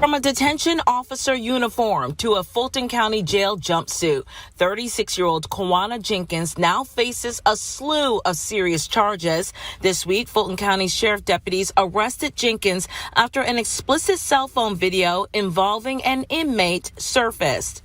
From a detention officer uniform to a Fulton County jail jumpsuit, 36-year-old Kawana Jenkins now faces a slew of serious charges. This week, Fulton County Sheriff deputies arrested Jenkins after an explicit cell phone video involving an inmate surfaced.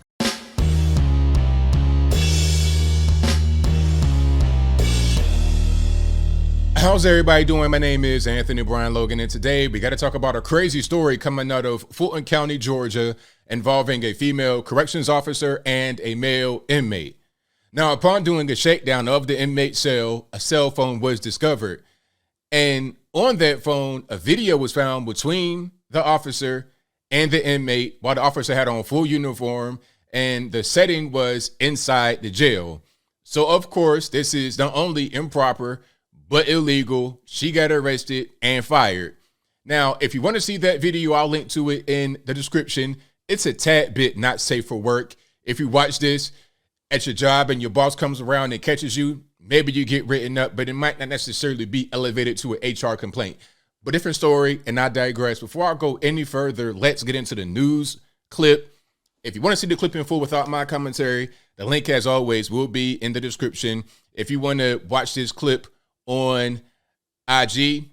How's everybody doing? My name is Anthony Brian Logan, and today we got to talk about a crazy story coming out of Fulton County, Georgia, involving a female corrections officer and a male inmate. Now, upon doing a shakedown of the inmate cell, a cell phone was discovered. And on that phone, a video was found between the officer and the inmate while the officer had on full uniform, and the setting was inside the jail. So, of course, this is not only improper, but illegal. She got arrested and fired. Now, if you want to see that video, I'll link to it in the description. It's a tad bit not safe for work. If you watch this at your job and your boss comes around and catches you, maybe you get written up, but it might not necessarily be elevated to an HR complaint. But different story, and I digress. Before I go any further, let's get into the news clip. If you want to see the clip in full without my commentary, the link, as always, will be in the description. If you want to watch this clip on IG,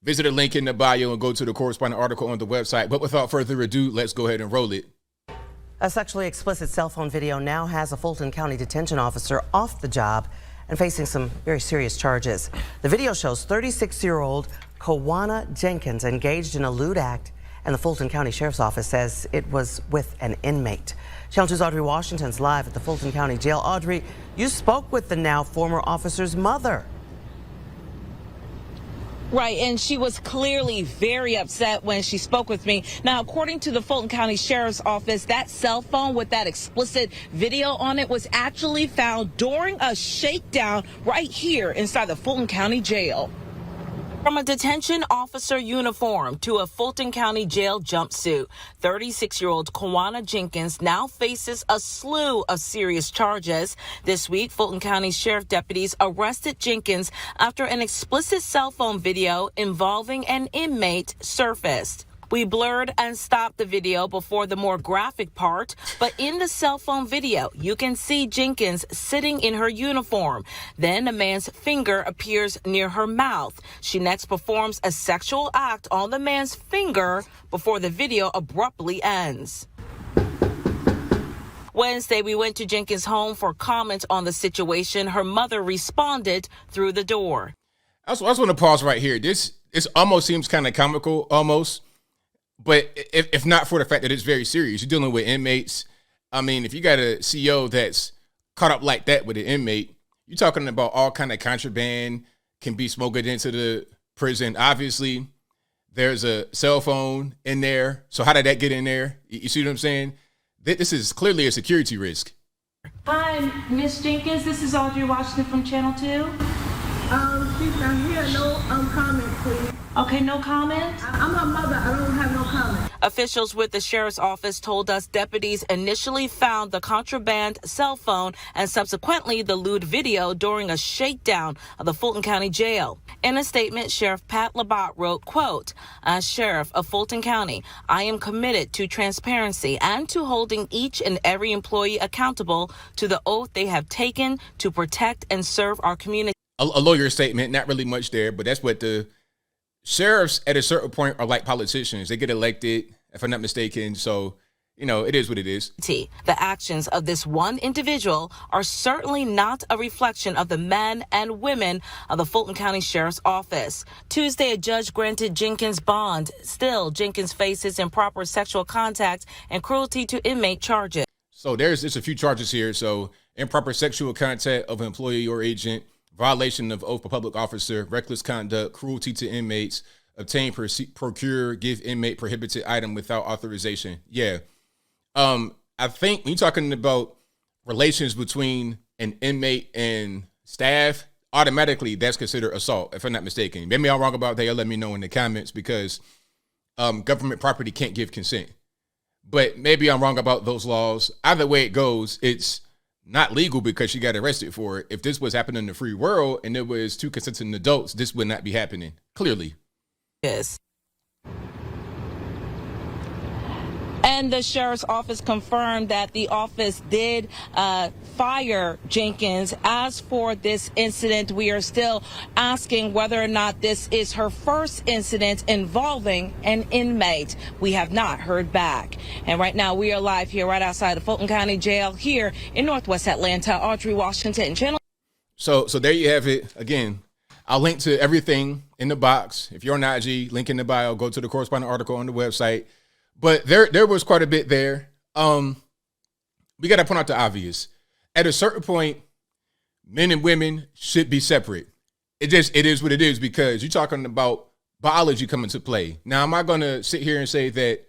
visit the link in the bio and go to the corresponding article on the website. But without further ado, let's go ahead and roll it. A sexually explicit cell phone video now has a Fulton County detention officer off the job and facing some very serious charges. The video shows 36-year-old Kawana Jenkins engaged in a lewd act, and the Fulton County Sheriff's Office says it was with an inmate. Channel 2's Audrey Washington's live at the Fulton County Jail. Audrey, you spoke with the now former officer's mother. Right, and she was clearly very upset when she spoke with me. Now, according to the Fulton County Sheriff's Office, that cell phone with that explicit video on it was actually found during a shakedown right here inside the Fulton County Jail. From a detention officer uniform to a Fulton County jail jumpsuit, 36-year-old Kawana Jenkins now faces a slew of serious charges. This week, Fulton County Sheriff deputies arrested Jenkins after an explicit cell phone video involving an inmate surfaced. We blurred and stopped the video before the more graphic part, but in the cell phone video, you can see Jenkins sitting in her uniform. Then a man's finger appears near her mouth. She next performs a sexual act on the man's finger before the video abruptly ends. Wednesday, we went to Jenkins' home for comment on the situation. Her mother responded through the door. I just want to pause right here. This almost seems kind of comical, almost. But if not for the fact that it's very serious, you're dealing with inmates. I mean, if you got a CO that's caught up like that with an inmate, you're talking about all kind of contraband can be smuggled into the prison. Obviously, there's a cell phone in there. So how did that get in there? You see what I'm saying? This is clearly a security risk. Hi, Miss Jenkins. This is Audrey Washington from Channel 2. She's not here. No comment, please. Okay, no comment? I'm her mother. I don't have no comment. Officials with the sheriff's office told us deputies initially found the contraband cell phone and subsequently the lewd video during a shakedown of the Fulton County Jail. In a statement, Sheriff Pat Labat wrote, quote, "As Sheriff of Fulton County, I am committed to transparency and to holding each and every employee accountable to the oath they have taken to protect and serve our community." A lawyer statement, not really much there, but that's what the sheriffs at a certain point are like politicians. They get elected, if I'm not mistaken. So, you know, it is what it is. The actions of this one individual are certainly not a reflection of the men and women of the Fulton County Sheriff's Office. Tuesday, a judge granted Jenkins bond. Still, Jenkins faces improper sexual contact and cruelty to inmate charges. So there's just a few charges here. So improper sexual contact of an employee or agent, violation of oath of public officer, reckless conduct, cruelty to inmates, obtain, procure, give inmate prohibited item without authorization. Yeah. I think when you're talking about relations between an inmate and staff, automatically that's considered assault, if I'm not mistaken. Maybe I'm wrong about that. You'll let me know in the comments, because government property can't give consent. But maybe I'm wrong about those laws. Either way it goes, it's not legal because she got arrested for it. If this was happening in the free world and there was two consenting adults, this would not be happening, clearly. Yes. And the sheriff's office confirmed that the office did fire Jenkins. As for this incident, we are still asking whether or not this is her first incident involving an inmate. We have not heard back. And right now we are live here right outside of Fulton County Jail here in Northwest Atlanta. Audrey Washington, Channel. So there you have it. Again, I'll link to everything in the box. If you're on IG, link in the bio, go to the corresponding article on the website. But there was quite a bit there. We got to point out the obvious. At a certain point, men and women should be separate. It is what it is, because you're talking about biology coming into play. Now, am I going to sit here and say that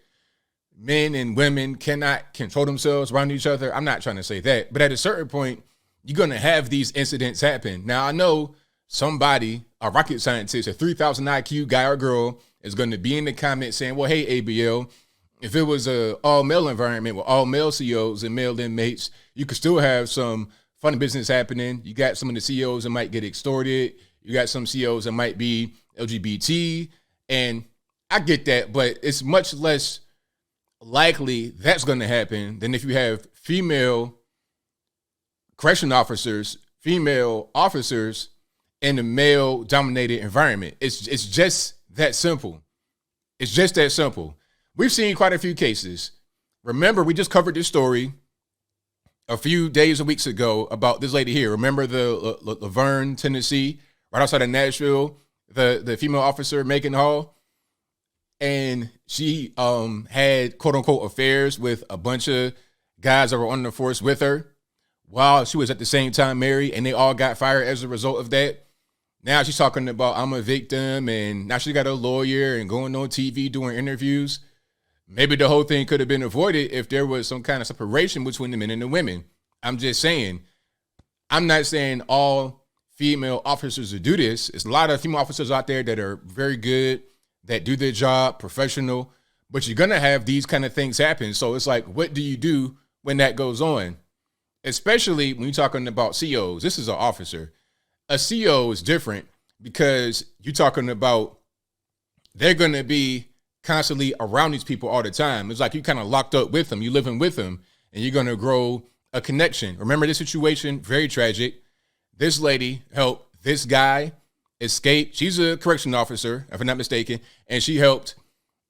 men and women cannot control themselves around each other? I'm not trying to say that. But at a certain point, you're going to have these incidents happen. Now, I know somebody, a rocket scientist, a 3,000 IQ guy or girl, is going to be in the comments saying, well, hey, ABL, if it was a all-male environment with all male CEOs and male inmates, you could still have some fun business happening. You got some of the CEOs that might get extorted. You got some CEOs that might be LGBT. And I get that, but it's much less likely that's going to happen than if you have female correction officers, female officers in a male-dominated environment. It's just that simple. It's just that simple. We've seen quite a few cases. Remember, we just covered this story a few days or weeks ago about this lady here. Remember the Laverne, Tennessee, right outside of Nashville, the female officer, Megan Hall? And she had quote-unquote affairs with a bunch of guys that were on the force with her while she was at the same time married, and they all got fired as a result of that. Now she's talking about, I'm a victim, and now she got a lawyer and going on TV doing interviews. Maybe the whole thing could have been avoided if there was some kind of separation between the men and the women. I'm just saying. I'm not saying all female officers will do this. There's a lot of female officers out there that are very good, that do their job, professional, but you're going to have these kind of things happen. So it's like, what do you do when that goes on? Especially when you're talking about COs. This is an officer. A CO is different because you're talking about they're going to be constantly around these people all the time. It's like you kind of locked up with them. You're living with them, and you're going to grow a connection. Remember this situation? Very tragic. This lady helped this guy escape. She's a correction officer, if I'm not mistaken, and she helped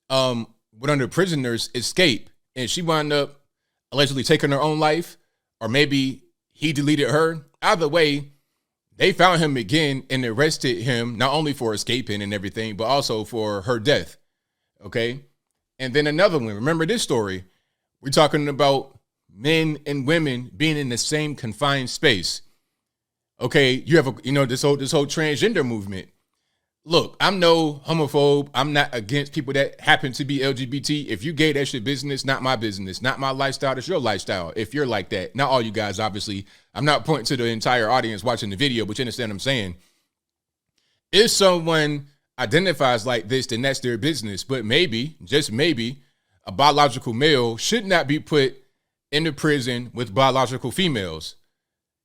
one of the prisoners escape. And she wound up allegedly taking her own life, or maybe he deleted her. Either way, they found him again and arrested him, not only for escaping and everything, but also for her death. Okay. And then another one. Remember this story? We're talking about men and women being in the same confined space. Okay. You have this whole transgender movement. Look, I'm no homophobe. I'm not against people that happen to be LGBT. If you gay, that's your business, not my business, not my lifestyle. That's your lifestyle. If you're like that, not all you guys, obviously. I'm not pointing to the entire audience watching the video, but you understand what I'm saying. If someone identifies like this, then that's their business. But maybe, just maybe, a biological male should not be put into prison with biological females.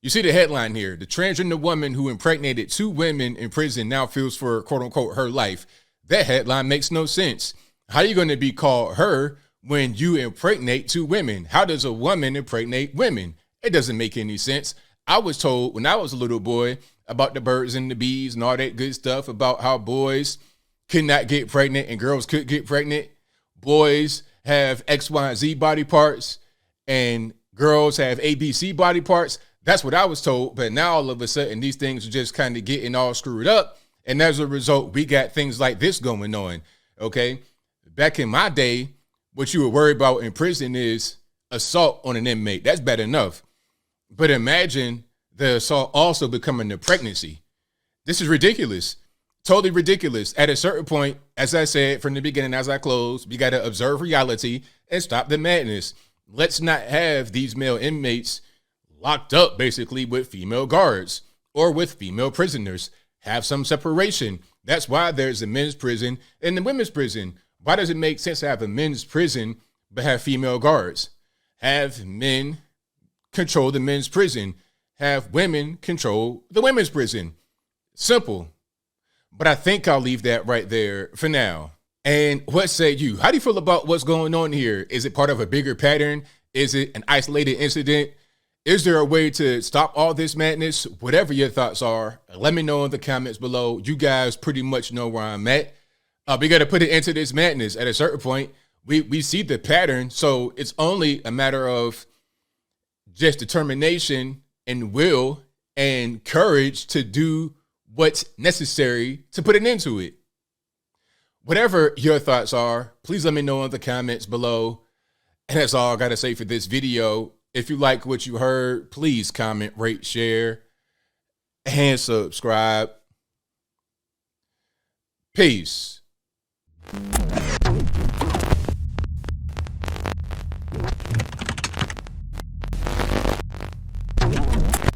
You see the headline here. The transgender woman who impregnated 2 women in prison now feels for, quote unquote, her life. That headline makes no sense. How are you going to be called her when you impregnate 2 women? How does a woman impregnate women? It doesn't make any sense. I was told when I was a little boy about the birds and the bees and all that good stuff about how boys could not get pregnant and girls could get pregnant. Boys have X, Y, and Z body parts and girls have ABC body parts. That's what I was told. But now all of a sudden, these things are just kind of getting all screwed up. And as a result, we got things like this going on. Okay. Back in my day, what you were worried about in prison is assault on an inmate. That's bad enough. But imagine the assault also becoming a pregnancy. This is ridiculous. Totally ridiculous. At a certain point, as I said from the beginning, as I close, we got to observe reality and stop the madness. Let's not have these male inmates locked up basically with female guards or with female prisoners. Have some separation. That's why there's a men's prison and the women's prison. Why does it make sense to have a men's prison but have female guards? Have men control the men's prison. Have women control the women's prison. Simple. But I think I'll leave that right there for now. And what say you? How do you feel about what's going on here? Is it part of a bigger pattern? Is it an isolated incident? Is there a way to stop all this madness? Whatever your thoughts are, let me know in the comments below. You guys pretty much know where I'm at. We got to put it into this madness. At a certain point, we see the pattern. So it's only a matter of just determination and will and courage to do what's necessary to put an end to it. Whatever your thoughts are, please let me know in the comments below. And that's all I got to say for this video. If you like what you heard, please comment, rate, share, and subscribe. Peace.